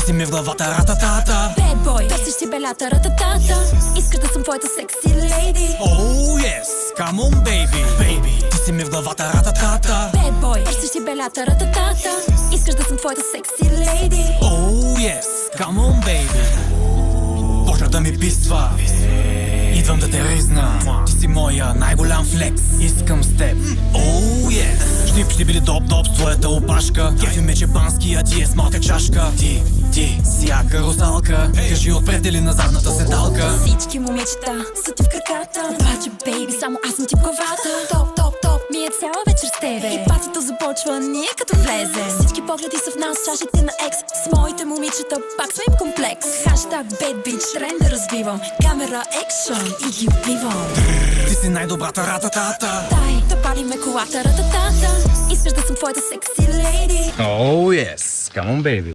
си ми в главата, рататата. Bad boy, търсиш си белята, рататата. Искаш да съм твоята секси лейди. Oh yes, come on baby, baby. Ти си ми в главата, рататата. Bad boy, търсиш си белята, рататата. Искаш да съм твоята секси лейди. Oh yes, come on baby. Почна да ми писва, идвам да те ризна. Ти си моя най-голям флекс, искам с теб. Oh yes. Штип ще били доп-доп с твоята опашка. Кефи ме чепански, а ти е с малка чашка. Ти си яка русалка. Кажи отпред или на задната седалка. Всички момичета са ти в краката. Обаче, бейби, само аз съм ти в главата. Топ, топ, топ, ми е цяла вечер с тебе. И патито започва ние като влезе. Всички погледи са в нас, чашите на екс. С моите момичета пак сме им комплекс. Хаштаг bad bitch, тренда развивам. Камера, екшън и ги убивам. Ти си най-добрата, рататата. Дай да палиме колата, рататата. Искаш да съм твоята секси лейди. Oh yes, come on baby.